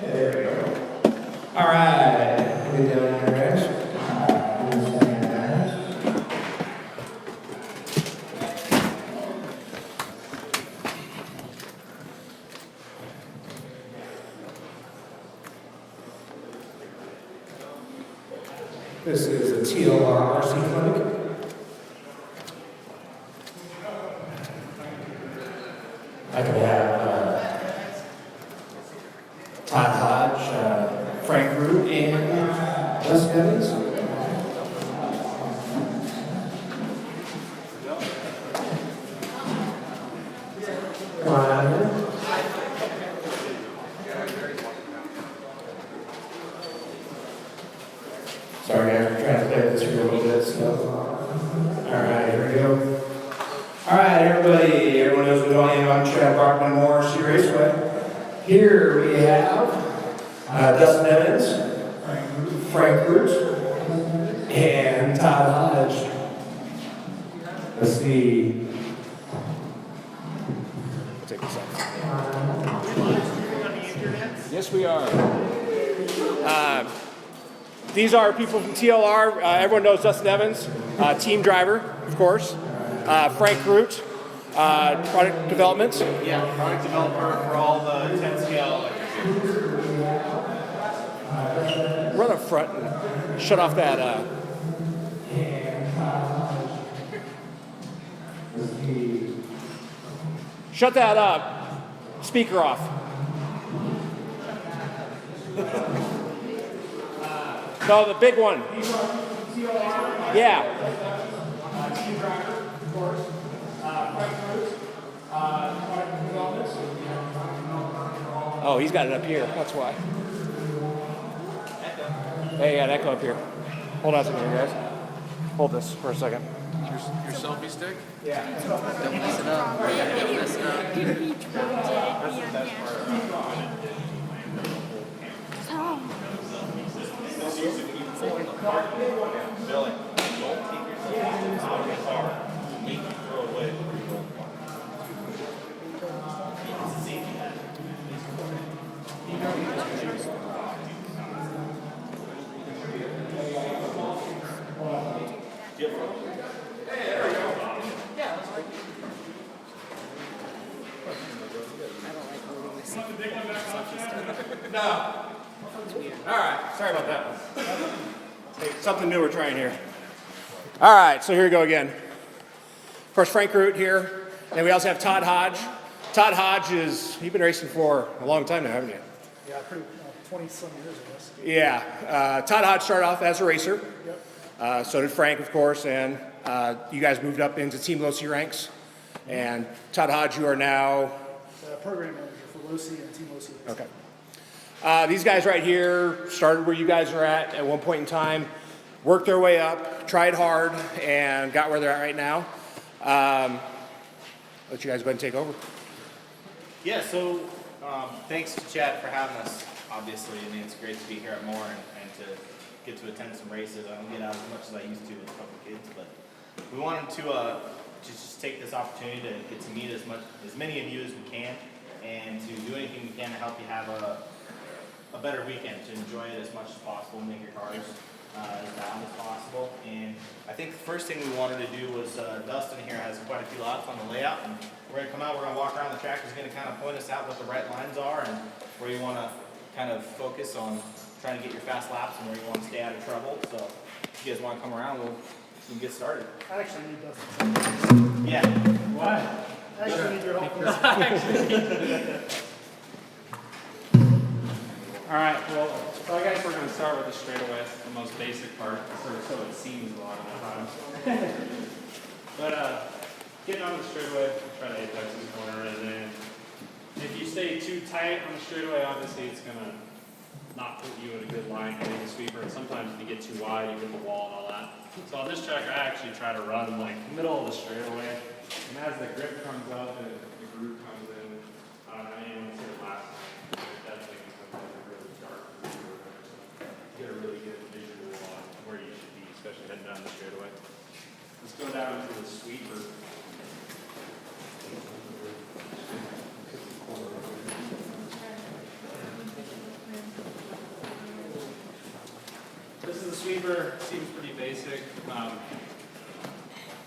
There we go. All right. Get down on your ass. This is the TLR RC Clinic. I can have Todd Hodge, Frank Root, and Les Evans. Come on out here. Sorry guys, we're trying to play this here a little bit. So. Alright, here we go. Alright, everyone knows who I am. I'm Chad Brockman Moore, C Raceway. Here we have Dustin Evans, Frank Root, and Todd Hodge. Let's see. We'll take this off. Yes, we are. These are people from TLR. Everyone knows Dustin Evans, team driver, of course. Frank Root, product development. Yeah, product developer for all the 10 scale electric vehicles. Run up front and shut off that. Shut that speaker off. No, the big one. Yeah. Team driver, of course. Frank Root, product development. Oh, he's got it up here. That's why. Hey, yeah, echo up here. Hold on a second here, guys. Hold this for a second. Your selfie stick? Yeah. Don't mess it up. Don't mess it up. That's the best part. Billy, don't take yourself out of the car. Make you throw away what you don't want. It's a safety net. No. All right. Sorry about that one. Hey, something new we're trying here. All right. So here we go again. Of course, Frank Root here, and we also have Todd Hodge. Todd Hodge you've been racing for a long time now, haven't you? Yeah, pretty 20-some years, I guess. Yeah. Todd Hodge started off as a racer. Yep. So did Frank, of course, and you guys moved up into Team Losi ranks. And Todd Hodge, you are now Program manager for Losi and Team Losi. okay. These guys right here started where you guys are at one point in time, worked their way up, tried hard, and got where they're at right now. Let you guys go ahead and take over. Yeah, so thanks to Chad for having us, obviously. I mean, it's great to be here at Moore and to get to attend some races. I don't get out as much as I used to with a couple kids, but we wanted to just take this opportunity to get to meet as many of you as we can and to do anything we can to help you have a better weekend, to enjoy it as much as possible, make your cars as down as possible. And I think the first thing we wanted to do was Dustin here has quite a few lots on the layout, and we're going to come out, we're going to walk around the track. He's going to kind of point us out what the right lines are and where you want to kind of focus on trying to get your fast laps and where you want to stay out of trouble. So if you guys want to come around, we can get started. I actually need Dustin. Yeah. What? I actually need your help. All right, well, so I guess we're going to start with the straightaway, the most basic part, so it seems a lot of the time. But getting on the straightaway, try to apex this corner, and then if you stay too tight on the straightaway, obviously it's going to not put you in a good line hitting the sweeper, and sometimes if you get too wide, you hit the wall and all that. So on this track, I actually try to run like middle of the straightaway, and as the grip comes up and the groove comes in, I don't know, anyone see it last night, it definitely becomes like a really dark groove or whatever, so get a really good visual on where you should be, especially heading down the straightaway. Let's go down to the sweeper. This is the sweeper, seems pretty basic.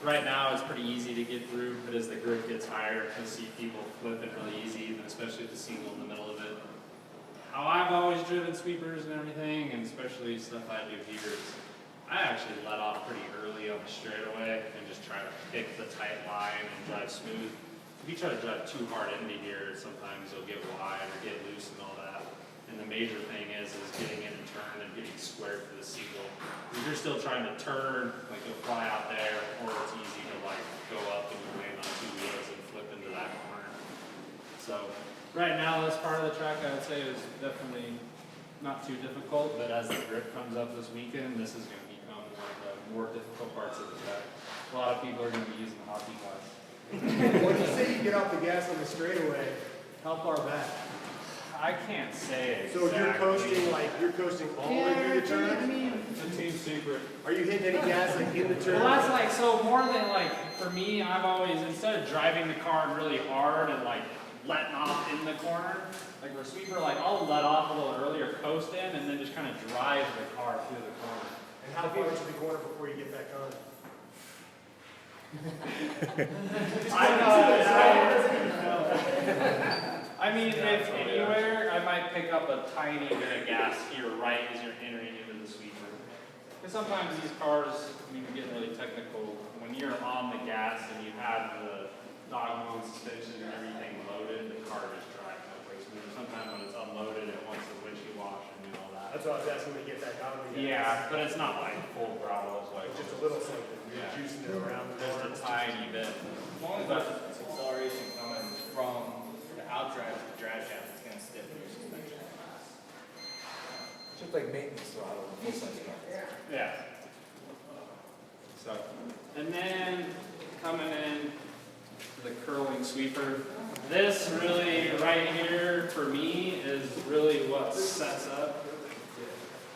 Right now it's pretty easy to get through, but as the grip gets higher, you'll see people flip it really easy, especially with the single in the middle of it. How I've always driven sweepers and everything, and especially stuff I do here, is I actually let off pretty early on the straightaway and just try to pick the tight line and drive smooth. If you try to drive too hard into here, sometimes you'll get wide or get loose and all that. And the major thing is getting in and turn and getting square for the single. If you're still trying to turn, like you'll fly out there, or it's easy to like go up and you land on two wheels and flip into that corner. So right now, this part of the track I would say is definitely not too difficult, but as the grip comes up this weekend, this is going to become one of the more difficult parts of the track. A lot of people are going to be using hockey glass. When you say you get off the gas on the straightaway, how far back? I can't say So exactly. you're coasting all the way through the turn? It's a team secret. Are you hitting any gas like in the turn? Well, that's like, so more than like, for me, I've always, instead of driving the car really hard and like letting off in the corner, like for a sweeper, like I'll let off a little earlier, coast in, and then just kind of drive the car through the corner. And how far into the corner before you get back on? I mean, if anywhere, I might pick up a tiny bit of gas here right as you're entering into the sweeper. Because sometimes these cars, I mean, you're getting really technical, when you're on the gas and you have the dog-bone suspension and everything loaded, the car just drives no place smooth. Sometimes when it's unloaded, it wants the windshield wash and do all that. That's what I was asking to get back on the gas. Yeah, but it's not like full throttle, it's like Just a little something. You're Yeah. juicing it around the just a corner. tiny bit. As long as there's acceleration coming from the outdrive to the drive shaft, it's going to stiffen your suspension. Just like maintenance throttle, full size car. Yeah. So, and then coming in to the curling sweeper. This really right here for me is really what sets up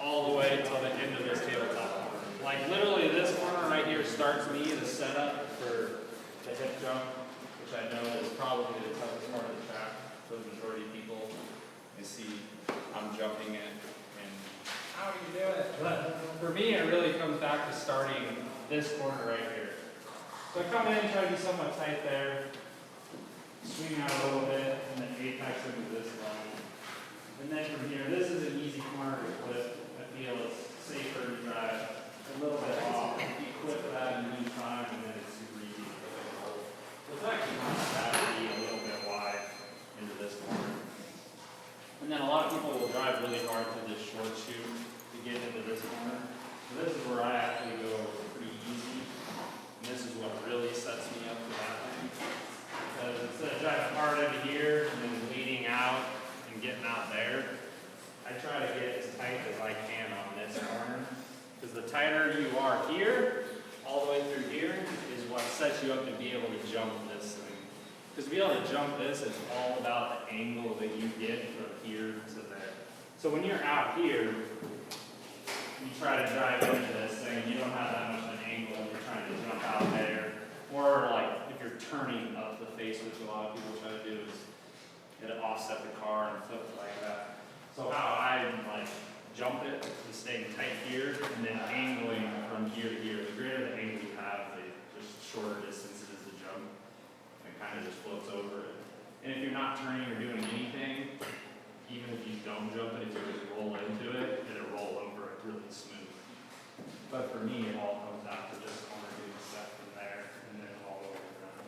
all the way till the end of this tabletop corner. Like literally this corner right here starts me the setup for the hip jump, which I know is probably the toughest part of the track for the majority of people. You see I'm jumping it and how do you do it? But for me it really comes back to starting this corner right here. So I come in, try to be somewhat tight there, swing out a little bit, and then apex into this line. And then from here, this is an easy corner to clip. I feel it's safer to drive a little bit off. You clip that and lose time, and then it's super easy to clip it hold. So it's actually not bad to be a little bit wide into this corner. And then a lot of people will drive really hard through this short chute to get into this corner. So this is where I actually go pretty easy. And this is what really sets me up for that thing. Because instead of driving hard into here and then leading out and getting out there, I try to get as tight as I can on this corner. Because the tighter you are here, all the way through here, is what sets you up to be able to jump this thing. Because to be able to jump this, it's all about the angle that you get from here to there. So when you're out here, you try to drive into this thing, you don't have that much of an angle when you're trying to jump out there. Or like if you're turning up the face, which a lot of people try to do, is it'll offset the car and flip it like that. So how I like jump it to staying tight here, and then angling from here to here. The greater the angle you have, the just shorter distances to jump. It kind of just floats over it. And if you're not turning or doing anything, even if you don't jump it, if you just roll into it, it'll roll over it really smooth. But for me, it all comes out to just only doing a step from there, and then all over around.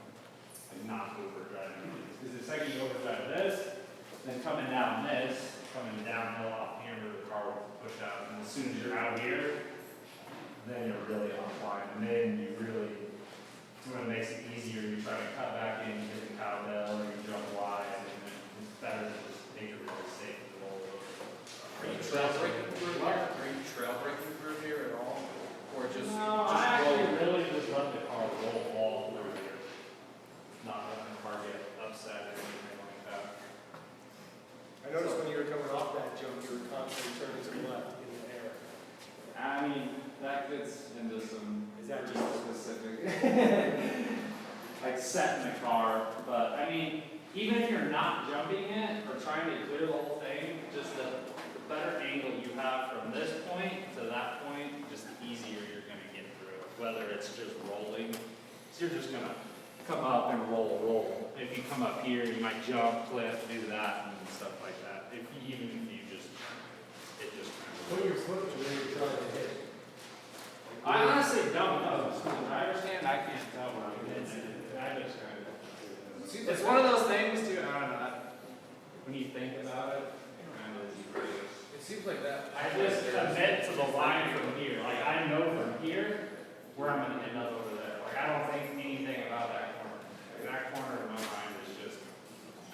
Like not overdriving these. Because the second you overdrive this, then coming down this, coming downhill off hammer, the car will push out. And as soon as you're out here, then you're really offline. And then you really, when it makes it easier, you try to cut back in, you hit the cowbell, or you jump wide, and then it's better to just make it really safe to roll over. Are you trail breaking through here? Are you trail breaking through here at all? Or just, No, just I roll? actually really just let the car roll all through here. Not letting the car get upset or anything like that. I noticed when you were coming off that jump, you were constantly turning to the left in the air. I mean, that gets into some Is that pretty just- specific, like setting the car. But I mean, even if you're not jumping it or trying to clear the whole thing, just the better angle you have from this point to that point, just the easier you're going to get through it. Whether it's just rolling, so you're just going to come up and roll. If you come up here, you might jump, clip, do that, and stuff like that. Even if you just, it just kind of. Put your foot to where you're trying to hit. I honestly don't know. I understand. I can't tell when I'm hitting it. I just kind of. It's one of those things too. I don't know. When you think about it, it kind of is. It seems like that. I just commit to the line from here. Like I know from here where I'm going to end up over there. Like I don't think anything about that corner. Like, that corner in my mind is just.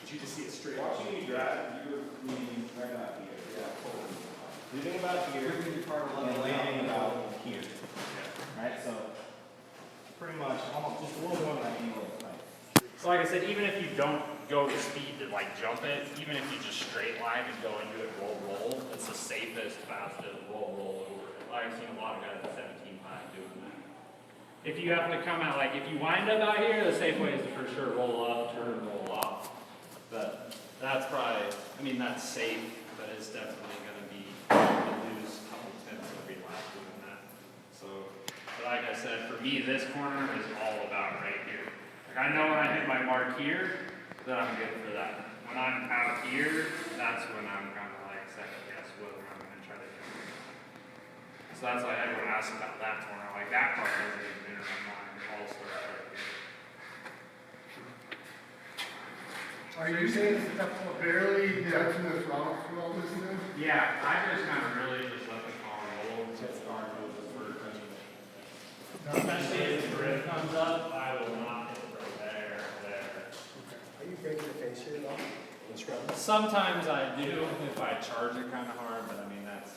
But you just see it straight. Watching you drive, you would mean right out here. Yeah. Leaving about here, and landing about here. Right, so pretty much almost just a little more than that angle. So like I said, even if you don't go the speed to like jump it, even if you just straight line and go into it roll, it's the safest, fastest roll over it. Like I've seen a lot of guys at 17.5 doing that. If you happen to come out, like if you wind up out here, the safe way is to for sure roll up, turn, roll off. But that's probably, I mean that's safe, but it's definitely going to be, you lose a couple tenths every lap doing that. So, but like I said, for me this corner is all about right here. Like I know when I hit my mark here, that I'm good for that. When I'm out here, that's when I'm kind of like second guess whether I'm going to try to do it. So that's why everyone asks about that corner. Like that part doesn't even enter my mind. It all starts right here. Are you saying it's barely touching the throttle through all this then? Yeah, I just kind of really just let the car roll until the car goes first. Especially if the grip comes up, I will not hit it right there. Are you afraid to face it at all? Sometimes I do if I charge it kind of hard, but I mean that's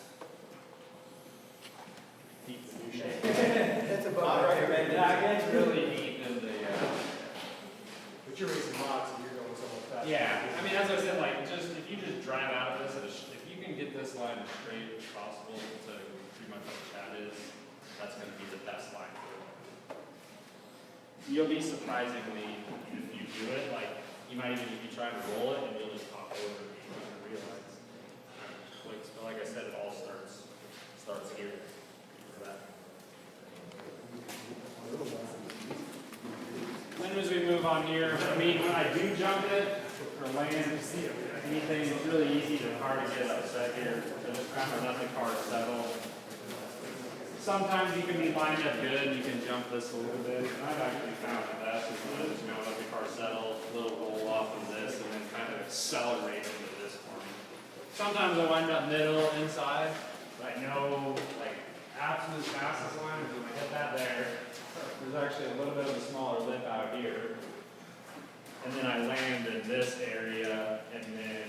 deep in the shape. That's above. Not recommended. Yeah, it gets really deep in the. But you're racing lots and you're going so much faster. Yeah, I mean, as I said, like just if you just drive out of this, if you can get this line as straight as possible to pretty much what Chad is, that's going to be the best line for it. You'll be surprisingly, if you do it, like you might even if you try to roll it and you'll just hop over and you don't even realize. But like I said, it all starts here. For that. Then as we move on here, I mean, when I do jump it, or land, anything, it's really easy to car to get upset here. So just kind of let the car settle. Sometimes you can be lined up good and you can jump this a little bit. And I've actually found the best is to just let the car settle, a little roll off of this, and then kind of accelerate into this corner. Sometimes I wind up middle, inside, but I know, like, absolute fastest line is when I hit that there. There's actually a little bit of a smaller lip out here. And then I land in this area, and then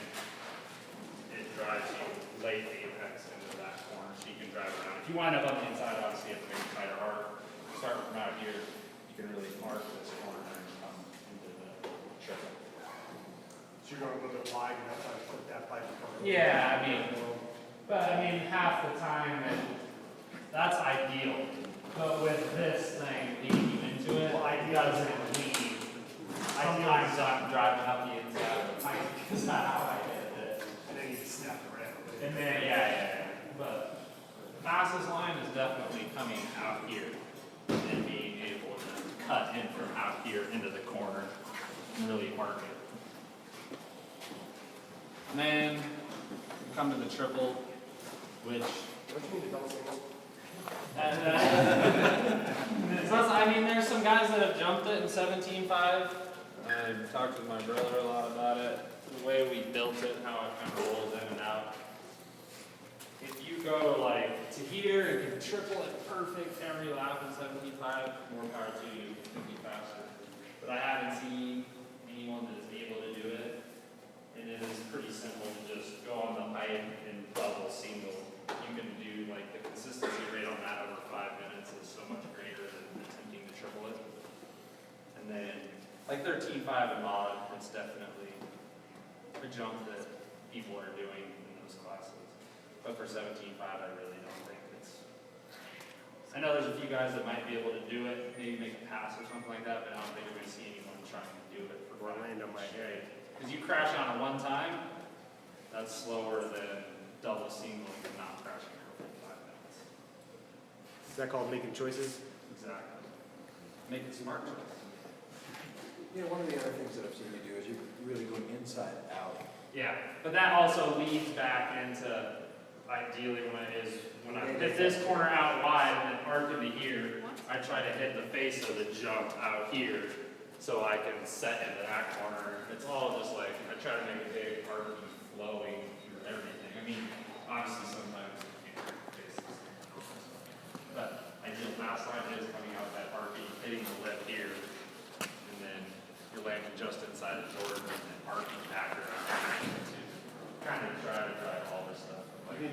it drives you late apex into that corner, so you can drive around. If you wind up on the inside, obviously you have to make it tighter hard. Start from out here, you can really mark this corner and come into the triple. So you're going a little bit wide and that's how you put that pipe. Yeah, I mean, half the time, that's ideal. But with this thing leading into it, it doesn't lead. Sometimes I'm driving up the inside of the pipe because that's how I hit it. And then you just snap the ramp. And then, yeah. but the fastest line is definitely coming out here and being able to cut in from out here into the corner and really mark it. And then come to the triple, which I mean, there's some guys that have jumped it in 17.5. I've talked with my brother a lot about it. The way we built it, how it kind of rolls in and out. If you go like to here and can triple it perfect every lap in 17.5, more power to you, you can be faster. But I haven't seen anyone that is able to do it. And it is pretty simple to just go on the pipe and double single. You can do like the consistency rate on that over 5 minutes is so much greater than attempting to triple it. And then like 13.5 and mod, it's definitely a jump that people are doing in those classes. But for 17.5, I really don't think it's. I know there's a few guys that might be able to do it, maybe make a pass or something like that, but I don't think we're going to see anyone trying to do it for Orlando might straight. Because you crash on it one time, that's slower than double singling and not crashing for 5 minutes. Is that called making choices? Exactly. Make it smart choice. Yeah, one of the other things that I've seen you do is you're really going inside out. Yeah, but that also leads back into ideally when I hit this corner out wide and then arc into here, I try to hit the face of the jump out here so I can set into that corner. It's all just like, I try to make a big arc flowing through everything. I mean, obviously sometimes you can't hit the faces. But I did last line is coming out that arcing, hitting the lip here, and then you're landing just inside the Jordan and then arcing back around to kind of try to drive all this stuff. Like,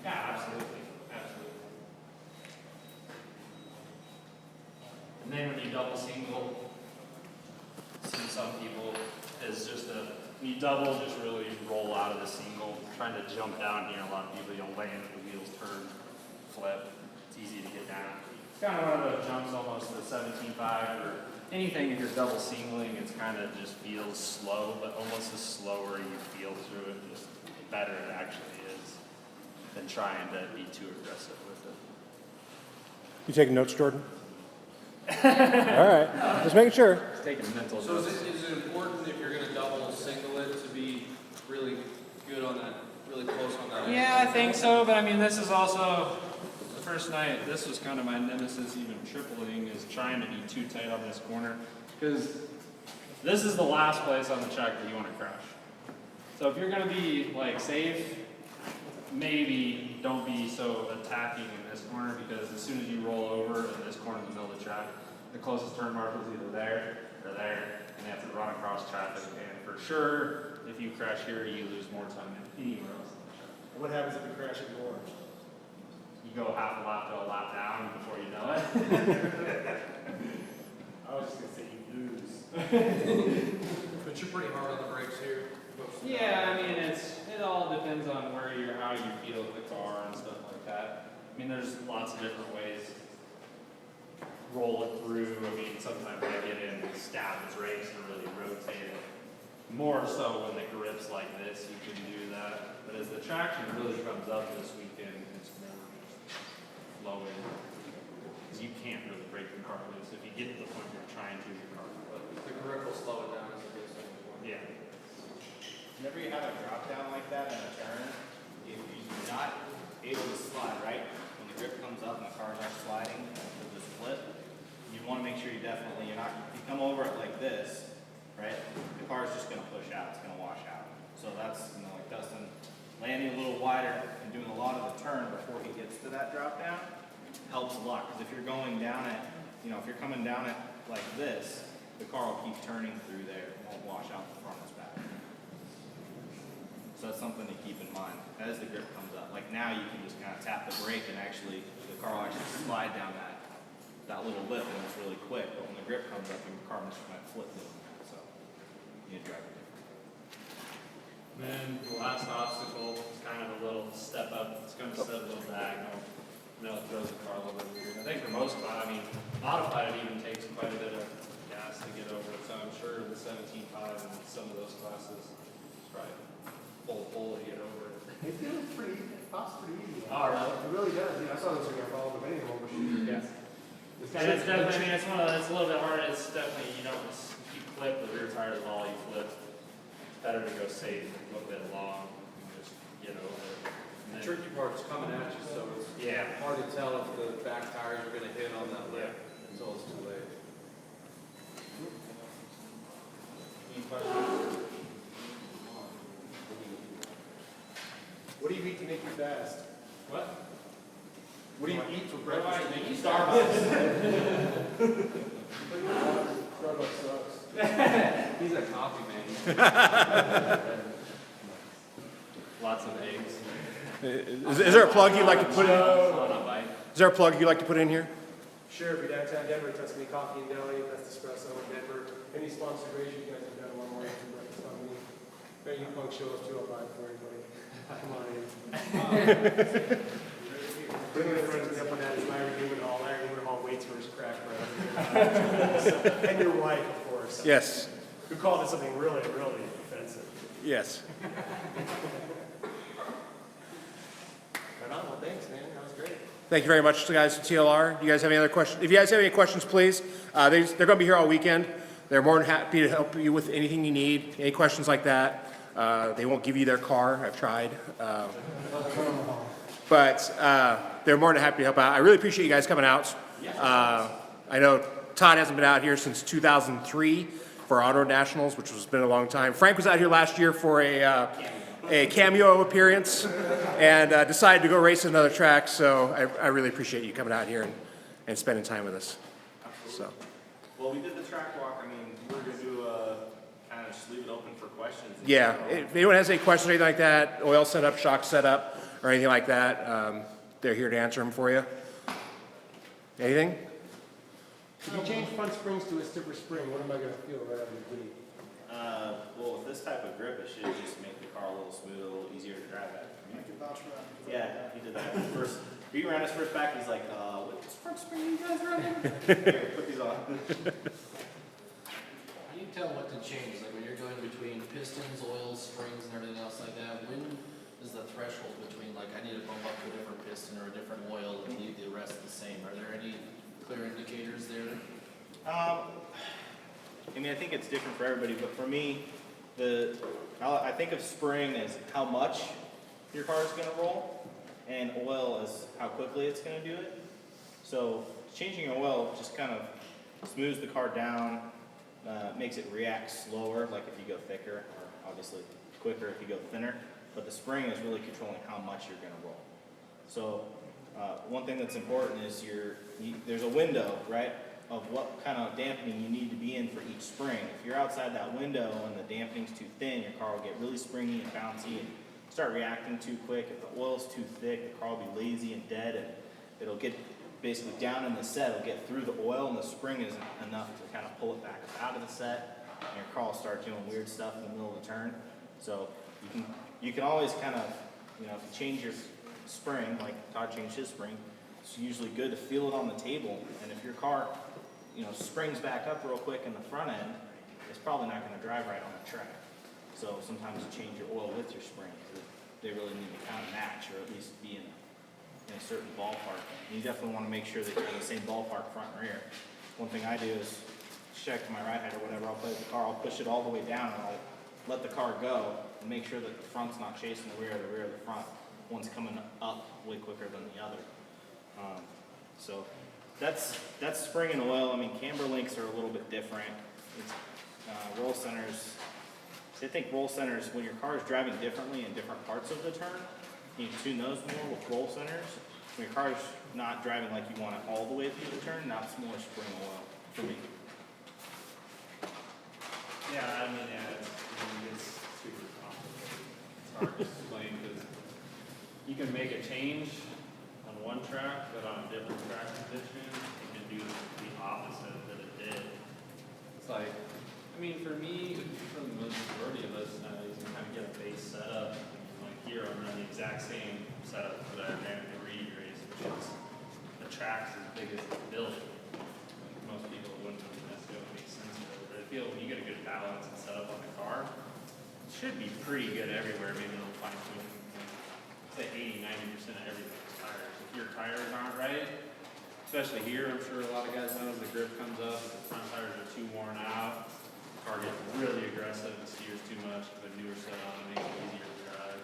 yeah, absolutely. Absolutely. And then when you double single, see some people is just when you double, just really roll out of the single. Trying to jump down here, a lot of people, you'll land, the wheels turn, flip. It's easy to get down. It's kind of one of those jumps almost to 17.5 or anything if you're double singling, it's kind of just feels slow, but almost the slower you feel through it, just the better it actually is than trying to be too aggressive with it. You taking notes, Jordan? All right, just making sure. It's taking mental So notes. is it important if you're gonna double single it to be really good on that, really close on that? Yeah, I think so, but I mean, this is also the first night. This was kind of my nemesis, even tripling, is trying to be too tight on this corner because this is the last place on the track that you want to crash. So if you're going to be like safe, maybe don't be so attacking in this corner because as soon as you roll over in this corner in the middle of the track, the closest turn marker is either there or there, and they have to run across traffic. And for sure, if you crash here, you lose more time than anywhere else on the track. What happens if you crash it more? You go half a lap to a lap down before you know it. I was just gonna say you lose. But you're pretty hard on the brakes here. Yeah, I mean, it all depends on how you feel with the car and stuff like that. I mean, there's lots of different ways. Roll it through. I mean, sometimes I get in and stab the brakes and really rotate it. More so when the grip's like this, you can do that. But as the traction really comes up this weekend, it's more flowing. Because you can't really break the car loose. If you get to the point where you're trying to, your car will. The grip will slow it down as it goes down. Yeah. Whenever you have a drop down like that in a turn, if you're not able to slide, right? When the grip comes up and the car's not sliding, with this flip, you want to make sure you're not, if you come over it like this, right? The car's just going to push out, it's going to wash out. So that's, like Dustin landing a little wider and doing a lot of the turn before he gets to that drop down helps a lot. Because if you're going down it, if you're coming down it like this, the car will keep turning through there. It won't wash out the front and back. So that's something to keep in mind as the grip comes up. Like now you can just kind of tap the brake and actually, the car will actually slide down that little lip and it's really quick. But when the grip comes up, your car just might flip doing that. So you need to drive it different. And then the last obstacle is kind of a little step up. It's going to set a little diagonal. It throws the car a little bit weird. I think for most, modified it even takes quite a bit of gas to get over it. So I'm sure the 17.5 and some of those classes, it's probably full to get over it. It feels pretty, it pops pretty easy. Oh, really? It really does. Yeah, I saw this when I followed the video over shoot. Yeah. It's And it's definitely, I mean, it's one of the, it's a little bit hard. It's definitely, you don't just, you flip the rear tire as well, you flip. It's better to go safe, a little bit long, and just get over it. And The then- tricky part's coming at you, so it's Yeah. hard to tell if the back tires are gonna hit on that lip until it's too late. Any questions? What do you eat to make you fast? What? What do you eat for What do I breakfast to make eat? you Starbucks. Starbucks sucks. He's a coffee man. Lots of eggs. Is there a plug you'd like to put in? On a bike. Is there a plug you'd like to put in here? Sure, if you're downtown Denver, Tuscany Coffee and Deli, Best Espresso in Denver. Any sponsor race you guys have done one more for breakfast on me. Venue Punk Show is 205 for anybody. Come on in. Bring my friends up on that is Larry Newman Hall. Larry Newman Hall waits for his crack bread. And your wife, of course. Yes. Who called it something really, really offensive. Yes. Right on, well, thanks, man. That was great. Thank you very much, guys, to TLR. Do you guys have any other questions? If you guys have any questions, please. They're going to be here all weekend. They're more than happy to help you with anything you need, any questions like that. They won't give you their car. I've tried. But they're more than happy to help out. I really appreciate you guys coming out. I know Todd hasn't been out here since 2003 for Auto Nationals, which has been a long time. Frank was out here last year for a cameo appearance and decided to go race another track. So I really appreciate you coming out here and spending time with us. So. Well, we did the track walk. I mean, we're going to do kind of just leave it open for questions. Yeah, if anyone has any questions or anything like that, oil setup, shock setup, or anything like that, they're here to answer them for you. Anything? If you change front springs to a stiffer spring, what am I going to feel right out of the gate? Well, with this type of grip, it should just make the car a little smoother, a little easier to drive at. Yeah, he did that. First, he ran his first back, he's like, what front spring are you guys running? Here, put these on. How do you tell what to change? Like when you're going between pistons, oils, springs, and everything else like that, when is the threshold between like I need to bump up to a different piston or a different oil and leave the rest the same? Are there any clear indicators there? I mean, I think it's different for everybody, but for me, I think of spring as how much your car is going to roll, and oil as how quickly it's going to do it. So changing your oil just kind of smooths the car down, makes it react slower, like if you go thicker, or obviously quicker if you go thinner. But the spring is really controlling how much you're going to roll. So one thing that's important is there's a window, right, of what kind of dampening you need to be in for each spring. If you're outside that window and the dampening's too thin, your car will get really springy and bouncy and start reacting too quick. If the oil's too thick, the car will be lazy and dead, and it'll get basically down in the set. It'll get through the oil, and the spring isn't enough to kind of pull it back out of the set, and your car will start doing weird stuff in the middle of the turn. So you can always kind of, if you change your spring, like Todd changed his spring, it's usually good to feel it on the table. And if your car, springs back up real quick in the front end, it's probably not going to drive right on the track. So sometimes you change your oil with your spring. They really need to kind of match, or at least be in a certain ballpark. And you definitely want to make sure that you're in the same ballpark front and rear. One thing I do is check my ride height or whatever. I'll play with the car. I'll push it all the way down, and I'll let the car go and make sure that the front's not chasing the rear of the front. One's coming up way quicker than the other. So that's spring and oil. I mean, camber links are a little bit different. It's, roll centers. I think roll centers, when your car is driving differently in different parts of the turn, you can tune those more with roll centers. When your car is not driving like you want it all the way through the turn, that's more spring oil for me. Yeah, I mean, it's super complicated. It's hard to explain because you can make a change on one track, but on a different track condition, it can do the opposite that it did. It's like, I mean, for me, for the majority of us, you can kind of get a base setup. Like here, I'm running the exact same setup that I ran in the Reed race, which is the track's as big as the building. Like most people wouldn't necessarily make sense of it, but I feel when you get a good balance and setup on the car, it should be pretty good everywhere. Maybe a little fine tuning say 80-90% of everything's tires. If your tires aren't right, especially here, I'm sure a lot of guys know as the grip comes up, if the front tires are too worn out, the car gets really aggressive and steers too much with a newer set on and makes it easier to drive.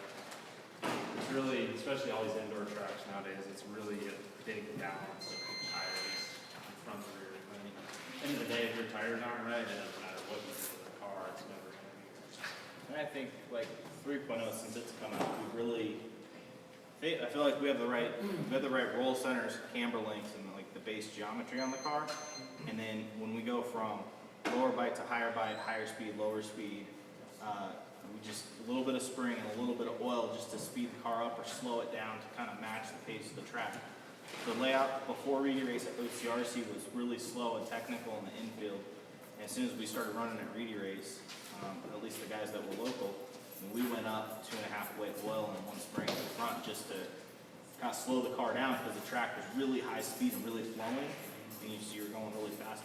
It's really, especially all these indoor tracks nowadays, it's really a big balance of tires in front and rear. I mean, at the end of the day, if your tires aren't right, it doesn't matter what you do to the car, it's never going to be good. And I think like 3.0 since it's come out, we really, I feel like we have the right roll centers, camber lengths, and like the base geometry on the car. And then when we go from lower bite to higher bite, higher speed, lower speed, we just a little bit of spring and a little bit of oil just to speed the car up or slow it down to kind of match the pace of the track. The layout before Reedy Race at OCRC was really slow and technical in the infield. And as soon as we started running at Reedy Race, at least the guys that were local, we went up 2.5 weight oil and 1 spring in the front just to kind of slow the car down because the track was really high speed and really flowing, and you were going really fast.